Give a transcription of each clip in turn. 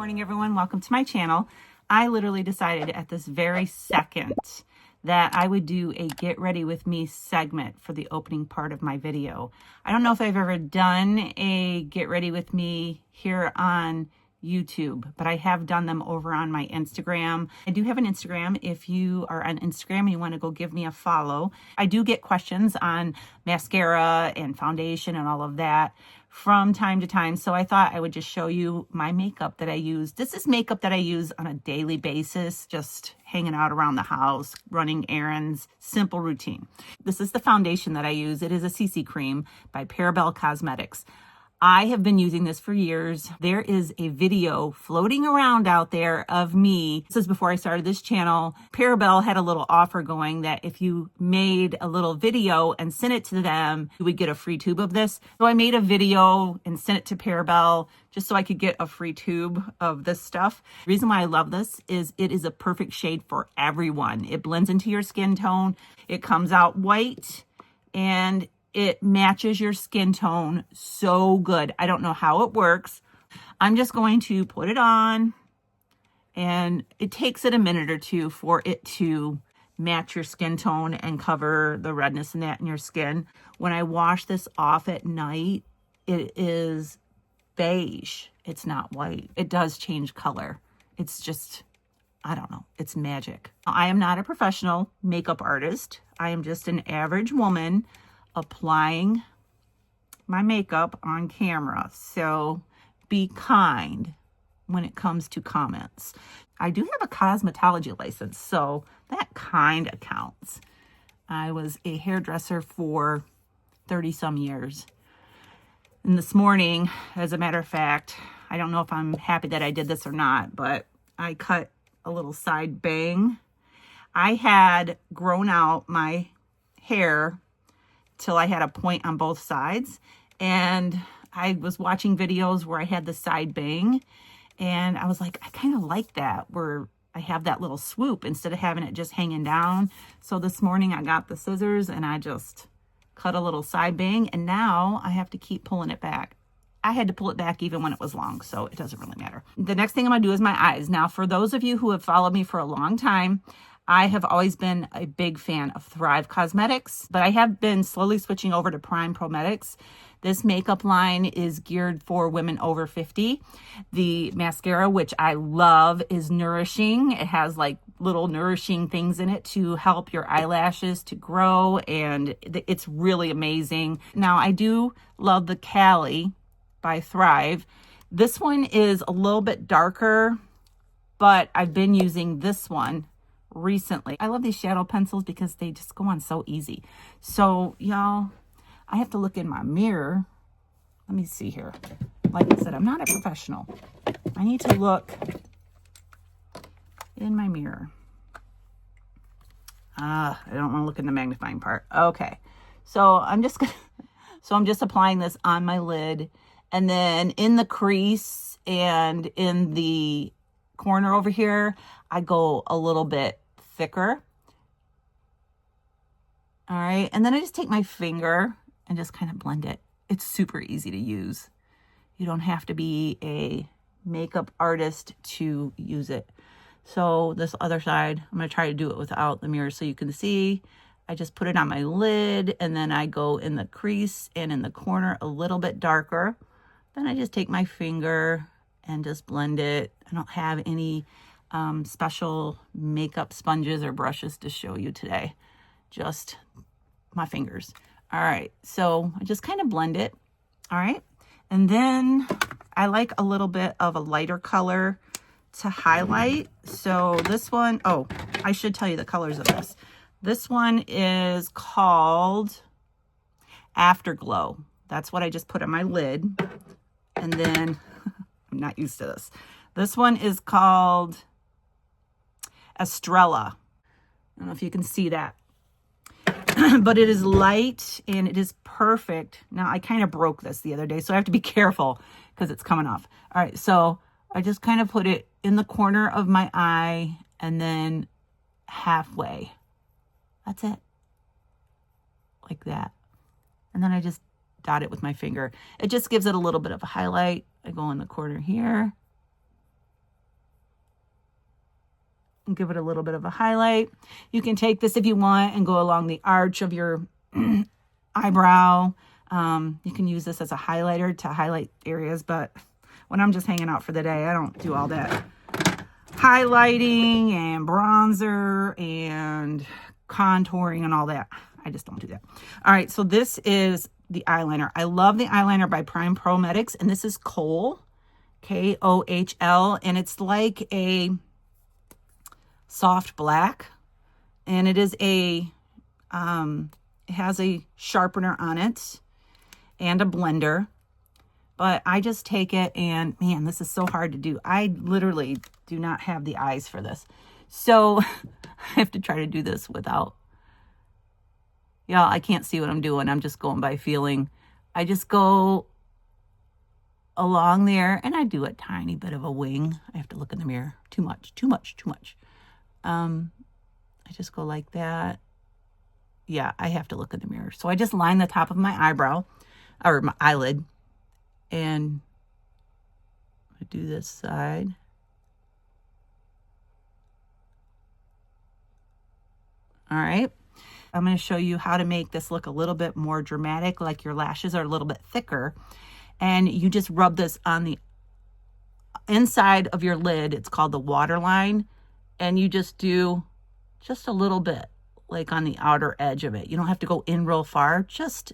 morning, everyone. Welcome to my channel. I literally decided at this very second that I would do a get ready with me segment for the opening part of my video. I don't know if I've ever done a get ready with me here on YouTube, but I have done them over on my Instagram. I do have an Instagram. If you are on Instagram and you want to go give me a follow, I do get questions on mascara and foundation and all of that from time to time. So I thought I would just show you my makeup that I use. This is makeup that I use on a daily basis, just hanging out around the house, running errands, simple routine. This is the foundation that I use. It is a CC cream by Cosmetics. I have been using this for years. There is a video floating around out there of me. This is before I started this channel. Parabel had a little offer going that if you made a little video and sent it to them, you would get a free tube of this. So I made a video and sent it to Parabel just so I could get a free tube of this stuff. The reason why I love this is it is a perfect shade for everyone. It blends into your skin tone. It comes out white and it matches your skin tone so good. I don't know how it works. I'm just going to put it on, and it takes it a minute or two for it to match your skin tone and cover the redness and that in your skin. When I wash this off at night, it is beige. It's not white. It does change color. It's just, I don't know. It's magic. I am not a professional makeup artist. I am just an average woman applying my makeup on camera. So be kind when it comes to comments. I do have a cosmetology license, so that kind of counts. I was a hairdresser for 30 some years. And this morning, as a matter of fact, I don't know if I'm happy that I did this or not, but I cut a little side bang. I had grown out my hair till I had a point on both sides, and I was watching videos where I had the side bang, and I was like, I kind of like that where I have that little swoop instead of having it just hanging down. So this morning I got the scissors and I just cut a little side bang, and now I have to keep pulling it back. I had to pull it back even when it was long, so it doesn't really matter. The next thing I'm gonna do is my eyes. Now, for those of you who have followed me for a long time, I have always been a big fan of Thrive Cosmetics, but I have been slowly switching over to Prime Prometics. This makeup line is geared for women over 50. The mascara, which I love, is nourishing. It has like little nourishing things in it to help your eyelashes to grow, and it's really amazing. Now, I do love the Cali by Thrive. This one is a little bit darker, but I've been using this one recently. I love these shadow pencils because they just go on so easy. So y'all, I have to look in my mirror. Let me see here. Like I said, I'm not a professional. I need to look in my mirror. I don't want to look in the magnifying part. Okay. So I'm just applying this on my lid, and then in the crease and in the corner over here, I go a little bit thicker. All right. And then I just take my finger and just kind of blend it. It's super easy to use. You don't have to be a makeup artist to use it. So this other side, I'm going to try to do it without the mirror so you can see. I just put it on my lid, and then I go in the crease and in the corner a little bit darker. Then I just take my finger and just blend it. I don't have any special makeup sponges or brushes to show you today. Just my fingers. All right. So I just kind of blend it. All right. And then I like a little bit of a lighter color to highlight. So this one, oh, I should tell you the colors of this. This one is called Afterglow. That's what I just put on my lid. And then I'm not used to this. This one is called Estrella. I don't know if you can see that. But it is light and it is perfect. Now, I kind of broke this the other day, so I have to be careful because it's coming off. All right, so I just kind of put it in the corner of my eye and then halfway. That's it. Like that. And then I just dot it with my finger. It just gives it a little bit of a highlight. I go in the corner here. and give it a little bit of a highlight. You can take this if you want and go along the arch of your eyebrow. You can use this as a highlighter to highlight areas, but when I'm just hanging out for the day, I don't do all that highlighting and bronzer and contouring and all that. I just don't do that. All right, so this is the eyeliner. I love the eyeliner by Prime Prometics, and this is Kohl, Kohl, and it's like a soft black, and it is it has a sharpener on it and a blender, but I just take it and, man, this is so hard to do. I literally do not have the eyes for this. So I have to try to do this without, yeah, I can't see what I'm doing. I'm just going by feeling. I just go along there and I do a tiny bit of a wing. I have to look in the mirror. Too much. I just go like that. Yeah, I have to look in the mirror. So I just line the top of my eyebrow or my eyelid, and I do this side. All right. I'm going to show you how to make this look a little bit more dramatic, like your lashes are a little bit thicker. And you just rub this on the inside of your lid. It's called the waterline. And you just do just a little bit, like on the outer edge of it. You don't have to go in real far, just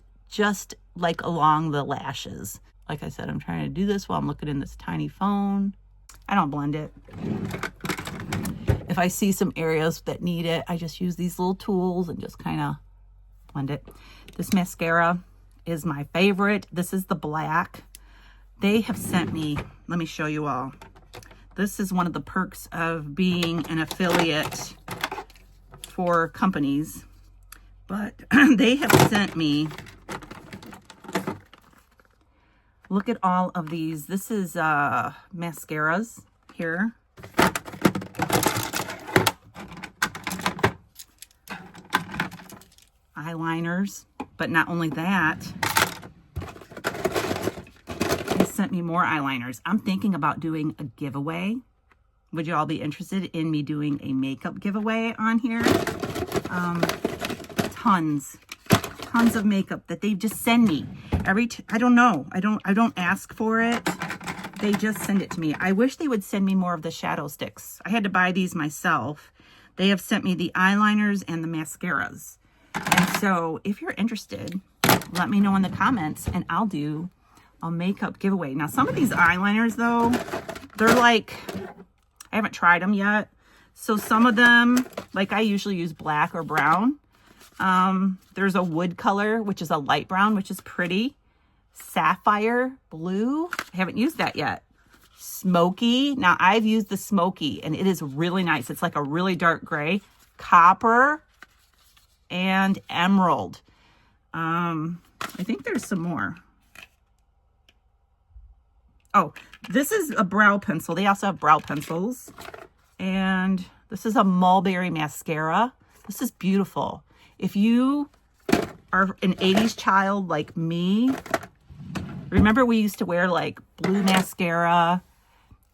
like along the lashes. Like I said, I'm trying to do this while I'm looking in this tiny phone. I don't blend it. If I see some areas that need it, I just use these little tools and just kind of blend it. This mascara is my favorite. This is the black. They have sent me, let me show you all. This is one of the perks of being an affiliate for companies, but they have sent me, look at all of these. This is mascaras here. Eyeliners, but not only that, they sent me more eyeliners. I'm thinking about doing a giveaway. Would you all be interested in me doing a makeup giveaway on here? Tons of makeup that they just send me. I don't know. I don't ask for it. They just send it to me. I wish they would send me more of the shadow sticks. I had to buy these myself. They have sent me the eyeliners and the mascaras. And so if you're interested, let me know in the comments and I'll do a makeup giveaway. Now, some of these eyeliners though, they're like, I haven't tried them yet. So some of them, like I usually use black or brown. There's a wood color, which is a light brown, which is pretty. Sapphire blue. I haven't used that yet. Smoky. Now I've used the smoky and it is really nice. It's like a really dark gray. Copper and emerald. I think there's some more. Oh, this is a brow pencil. They also have brow pencils. And this is a mulberry mascara. This is beautiful. If you are an 80s child like me, remember we used to wear like blue mascara.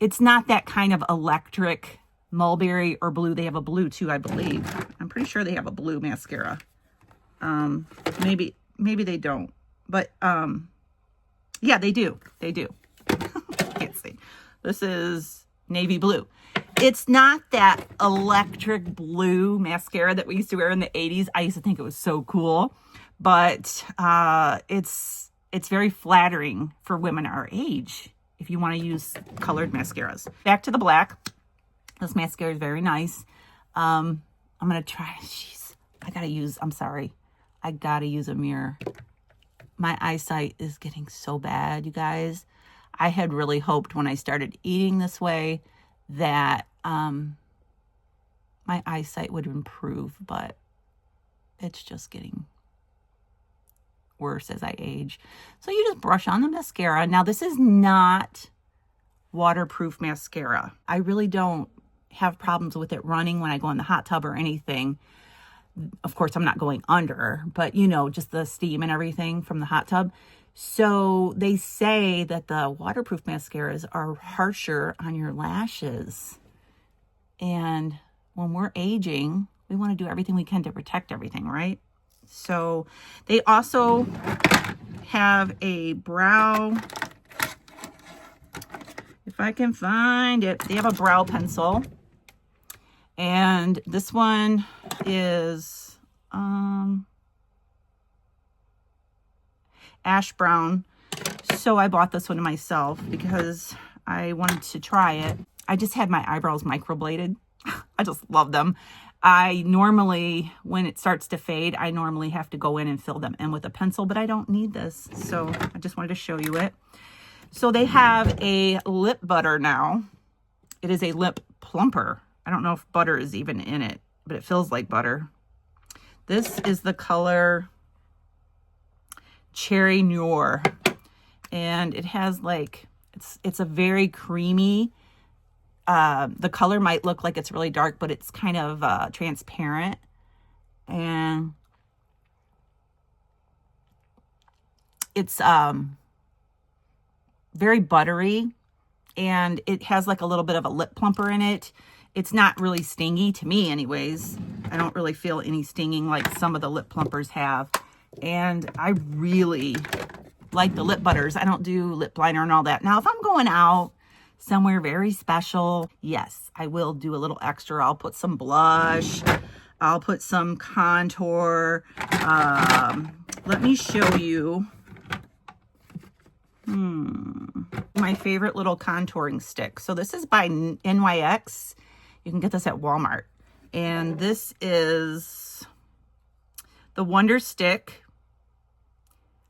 It's not that kind of electric mulberry or blue. They have a blue too, I believe. I'm pretty sure they have a blue mascara. Maybe they don't, but yeah, they do. Can't see. This is navy blue. It's not that electric blue mascara that we used to wear in the 80s. I used to think it was so cool, but it's very flattering for women our age if you want to use colored mascaras. Back to the black. This mascara is very nice. I'm going to try. Jeez, I'm sorry. I got to use a mirror. My eyesight is getting so bad, you guys. I had really hoped when I started eating this way that my eyesight would improve, but it's just getting worse as I age. So you just brush on the mascara. Now, this is not waterproof mascara. I really don't have problems with it running when I go in the hot tub or anything. Of course, I'm not going under, but you know, just the steam and everything from the hot tub. So they say that the waterproof mascaras are harsher on your lashes. And when we're aging, we want to do everything we can to protect everything, right? So they also have a brow, if I can find it, they have a brow pencil. And this one is ash brown. So I bought this one myself because I wanted to try it. I just had my eyebrows microbladed. I just love them. I normally, when it starts to fade, I normally have to go in and fill them in with a pencil, but I don't need this. So I just wanted to show you it. So they have a lip butter now. It is a lip plumper. I don't know if butter is even in it, but it feels like butter. This is the color Cherry Noir. And it has like, it's a very creamy, the color might look like it's really dark, but it's kind of transparent. And it's very buttery, and it has like a little bit of a lip plumper in it. It's not really stingy to me anyways. I don't really feel any stinging like some of the lip plumpers have. And I really like the lip butters. I don't do lip liner and all that. Now, if I'm going out somewhere very special, yes, I will do a little extra. I'll put some blush. I'll put some contour. Let me show you my favorite little contouring stick. So this is by NYX. You can get this at Walmart. And this is the Wonder Stick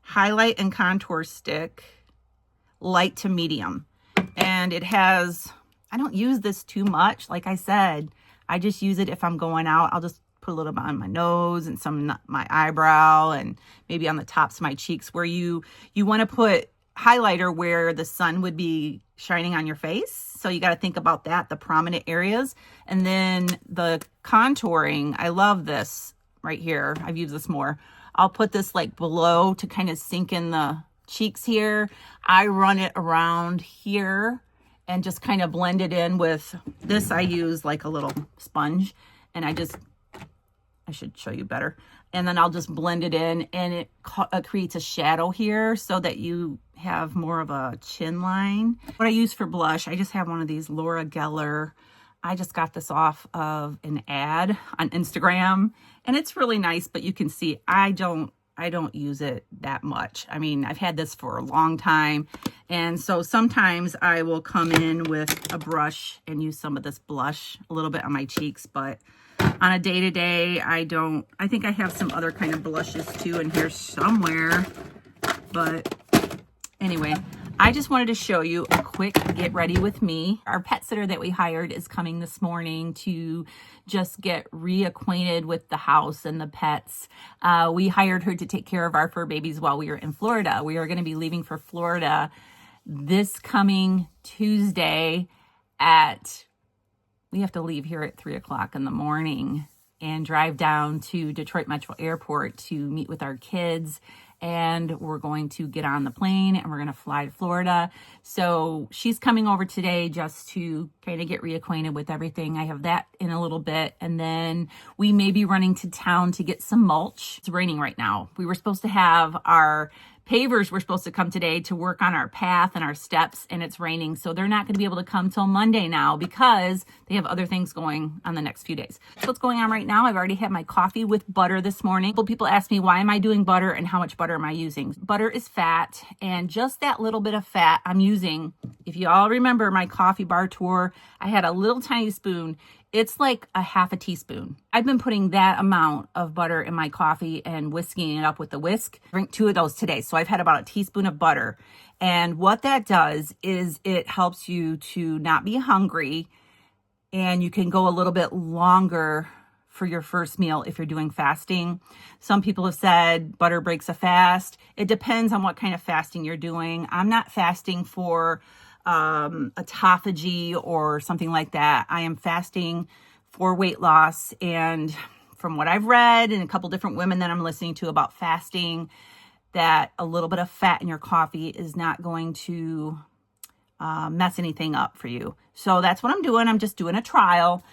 Highlight and Contour Stick, light to medium. And it has, I don't use this too much. Like I said, I just use it if I'm going out. I'll just put a little bit on my nose and some my eyebrow and maybe on the tops of my cheeks, where you want to put highlighter where the sun would be shining on your face. So you got to think about that, the prominent areas. And then the contouring, I love this right here. I've used this more. I'll put this like below to kind of sink in the cheeks here. I run it around here and just kind of blend it in with this. I use like a little sponge, and I should show you better. And then I'll just blend it in, and it creates a shadow here so that you have more of a chin line. What I use for blush, I just have one of these Laura Geller. I just got this off of an ad on Instagram, and it's really nice, but you can see I don't use it that much. I mean, I've had this for a long time. And so sometimes I will come in with a brush and use some of this blush a little bit on my cheeks, but on a day-to-day, I don't. I think I have some other kind of blushes too in here somewhere. But anyway, I just wanted to show you a quick get ready with me. Our pet sitter that we hired is coming this morning to just get reacquainted with the house and the pets. We hired her to take care of our fur babies while we were in Florida. We are going to be leaving for Florida this coming Tuesday we have to leave here at 3 o'clock in the morning and drive down to Detroit Metro Airport to meet with our kids. And we're going to get on the plane and we're going to fly to Florida. So she's coming over today just to kind of get reacquainted with everything. I have that in a little bit. And then we may be running to town to get some mulch. It's raining right now. We were supposed to have our pavers were supposed to come today to work on our path and our steps, and it's raining. So they're not going to be able to come till Monday now because they have other things going on the next few days. So what's going on right now, I've already had my coffee with butter this morning. People ask me, why am I doing butter and how much butter am I using? Butter is fat, and just that little bit of fat I'm using. If you all remember my coffee bar tour, I had a little tiny spoon. It's like a half a teaspoon. I've been putting that amount of butter in my coffee and whisking it up with the whisk. Drink 2 of those today. So I've had about a teaspoon of butter. And what that does is it helps you to not be hungry, and you can go a little bit longer for your first meal if you're doing fasting. Some people have said butter breaks a fast. It depends on what kind of fasting you're doing. I'm not fasting for autophagy or something like that. I am fasting for weight loss. And from what I've read and a couple different women that I'm listening to about fasting, that a little bit of fat in your coffee is not going to mess anything up for you. So that's what I'm doing. I'm just doing a trial.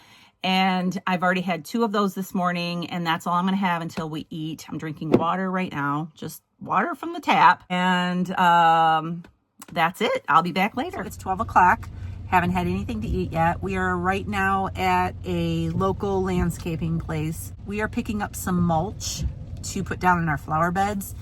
And I've already had 2 of those this morning, and that's all I'm going to have until we eat. I'm drinking water right now, just water from the tap. And that's it. I'll be back later. It's 12 o'clock. Haven't had anything to eat yet. We are right now at a local landscaping place. We are picking up some mulch to put down in our flower beds,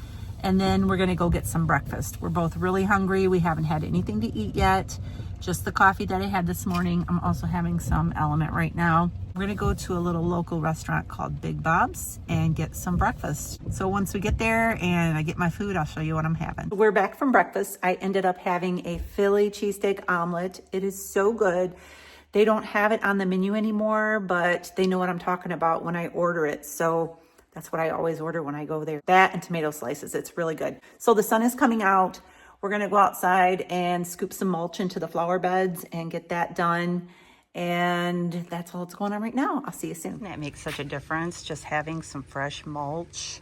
and then we're gonna go get some breakfast. We're both really hungry. We haven't had anything to eat yet. Just the coffee that I had this morning. I'm also having some Element right now. We're gonna go to a little local restaurant called Big Bob's and get some breakfast. So once we get there and I get my food, I'll show you what I'm having. We're back from breakfast. I ended up having a Philly cheesesteak omelet. It is so good. They don't have it on the menu anymore, but they know what I'm talking about when I order it. So that's what I always order when I go there. That and tomato slices. It's really good. So the sun is coming out. We're gonna go outside and scoop some mulch into the flower beds and get that done. And that's all that's going on right now. I'll see you soon. That makes such a difference, just having some fresh mulch.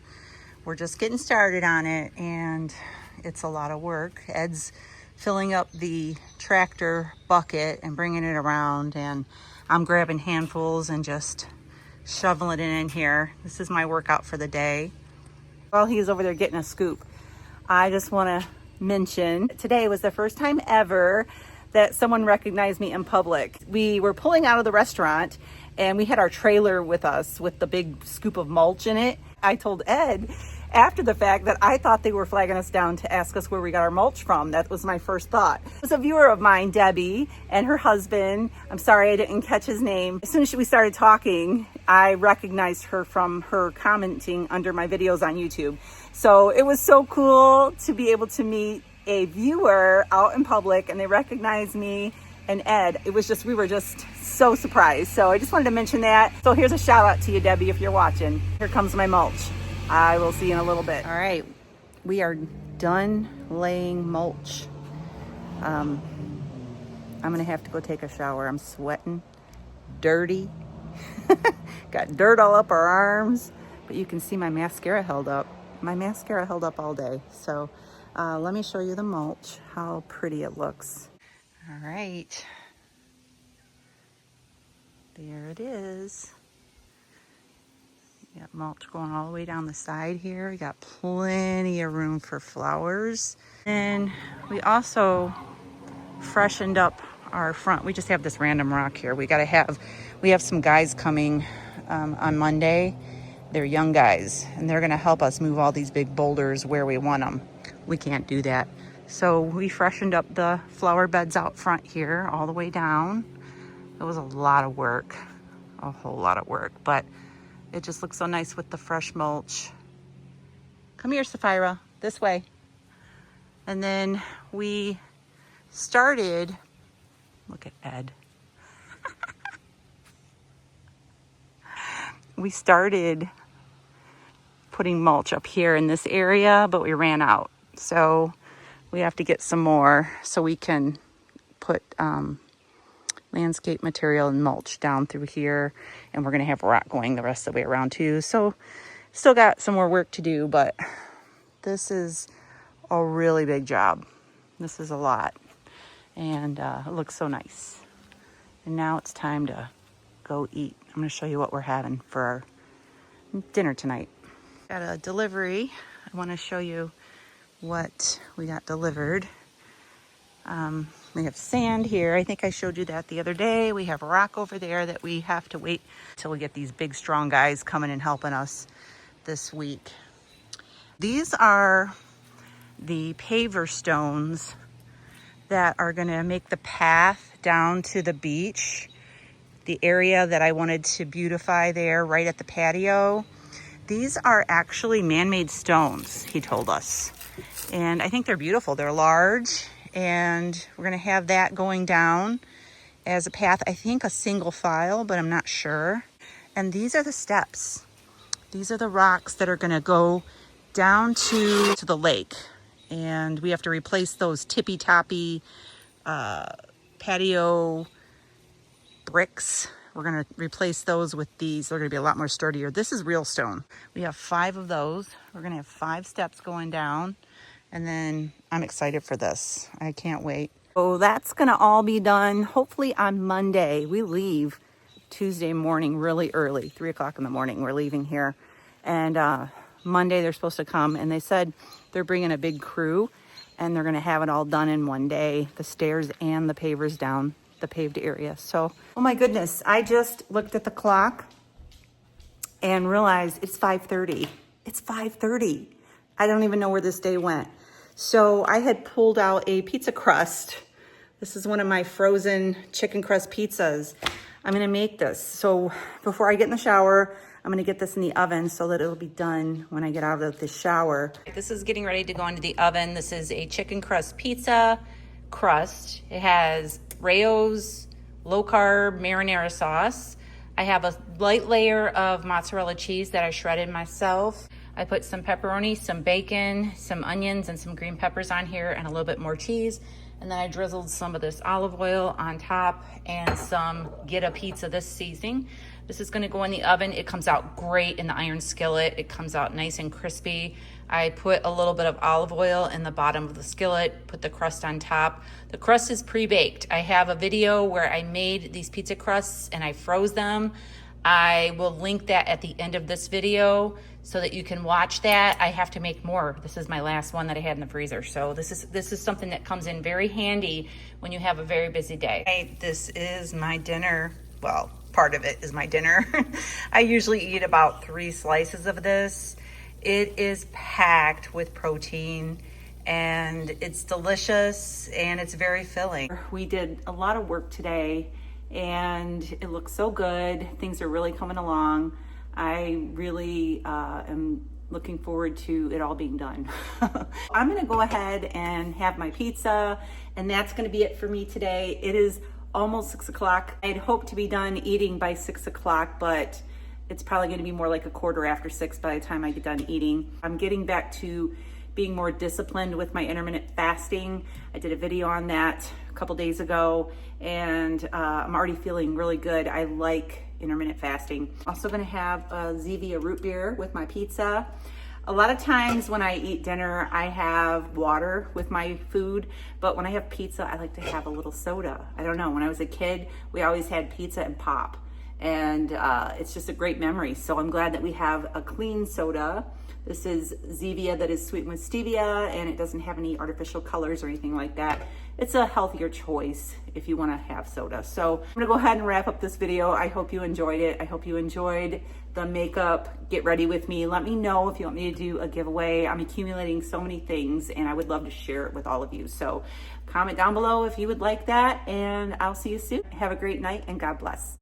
We're just getting started on it, and it's a lot of work. Ed's filling up the tractor bucket and bringing it around, and I'm grabbing handfuls and just shoveling it in here. This is my workout for the day. While he's over there getting a scoop, I just want to mention today was the first time ever that someone recognized me in public. We were pulling out of the restaurant and we had our trailer with us with the big scoop of mulch in it. I told Ed after the fact that I thought they were flagging us down to ask us where we got our mulch from. That was my first thought. It was a viewer of mine, Debbie, and her husband. I'm sorry I didn't catch his name. As soon as we started talking, I recognized her from her commenting under my videos on YouTube. So it was so cool to be able to meet a viewer out in public, and they recognized me and Ed. It was just, we were just so surprised. So I just wanted to mention that. So here's a shout out to you, Debbie, if you're watching. Here comes my mulch. I will see you in a little bit. All right, we are done laying mulch. I'm gonna have to go take a shower. I'm sweating, dirty. Got dirt all up our arms, but you can see my mascara held up. My mascara held up all day. So let me show you the mulch, how pretty it looks. All right, there it is. We got mulch going all the way down the side here. We got plenty of room for flowers. And we also freshened up our front. We just have this random rock here. We have some guys coming on Monday. They're young guys, and they're gonna help us move all these big boulders where we want them. We can't do that. So we freshened up the flower beds out front here all the way down. It was a lot of work, a whole lot of work, but it just looks so nice with the fresh mulch. Come here, Sapphira, this way. And then we started, look at Ed. We started putting mulch up here in this area, but we ran out. So we have to get some more so we can put landscape material and mulch down through here, and we're gonna have rock going the rest of the way around too. So still got some more work to do, but this is a really big job. This is a lot, and it looks so nice. And now it's time to go eat. I'm gonna show you what we're having for our dinner tonight. Got a delivery. I want to show you what we got delivered. We have sand here. I think I showed you that the other day. We have a rock over there that we have to wait till we get these big strong guys coming and helping us this week. These are the paver stones that are going to make the path down to the beach, the area that I wanted to beautify there right at the patio. These are actually man-made stones, he told us. And I think they're beautiful. They're large, and we're gonna have that going down as a path. I think a single file, but I'm not sure. And these are the steps. These are the rocks that are gonna go down to the lake. And we have to replace those tippy-toppy patio bricks. We're gonna replace those with these. They're gonna be a lot more sturdier. This is real stone. We have 5 of those. We're gonna have 5 steps going down. And then I'm excited for this. I can't wait. So that's gonna all be done hopefully on Monday. We leave Tuesday morning really early, 3 o'clock in the morning. We're leaving here. And Monday they're supposed to come, and they said they're bringing a big crew and they're going to have it all done in one day, the stairs and the pavers down the paved area. So, oh my goodness, I just looked at the clock and realized it's 5:30. It's 5:30. I don't even know where this day went. So I had pulled out a pizza crust. This is one of my frozen chicken crust pizzas. I'm gonna make this. So before I get in the shower, I'm gonna get this in the oven so that it'll be done when I get out of the shower. This is getting ready to go into the oven. This is a chicken crust pizza crust. It has Rayo's low carb marinara sauce. I have a light layer of mozzarella cheese that I shredded myself. I put some pepperoni, some bacon, some onions, and some green peppers on here, and a little bit more cheese. And then I drizzled some of this olive oil on top and some Geta pizza, this seasoning. This is gonna go in the oven. It comes out great in the iron skillet. It comes out nice and crispy. I put a little bit of olive oil in the bottom of the skillet, put the crust on top. The crust is pre-baked. I have a video where I made these pizza crusts and I froze them. I will link that at the end of this video so that you can watch that. I have to make more. This is my last one that I had in the freezer. So this is something that comes in very handy when you have a very busy day. This is my dinner. Well, part of it is my dinner. I usually eat about 3 slices of this. It is packed with protein and it's delicious and it's very filling. We did a lot of work today and it looks so good. Things are really coming along. I really am looking forward to it all being done. I'm gonna go ahead and have my pizza, and that's gonna be it for me today. It is almost 6 o'clock. I'd hoped to be done eating by 6 o'clock, but it's probably gonna be more like a quarter after 6 by the time I get done eating. I'm getting back to being more disciplined with my intermittent fasting. I did a video on that a couple days ago, and I'm already feeling really good. I like intermittent fasting. Also gonna have a Zevia root beer with my pizza. A lot of times when I eat dinner, I have water with my food, but when I have pizza, I like to have a little soda. I don't know, when I was a kid, we always had pizza and pop, and it's just a great memory. So I'm glad that we have a clean soda. This is Zevia that is sweetened with stevia, and it doesn't have any artificial colors or anything like that. It's a healthier choice if you want to have soda. So I'm gonna go ahead and wrap up this video. I hope you enjoyed it. I hope you enjoyed the makeup get ready with me. Let me know if you want me to do a giveaway. I'm accumulating so many things and I would love to share it with all of you. So comment down below if you would like that, and I'll see you soon. Have a great night and God bless.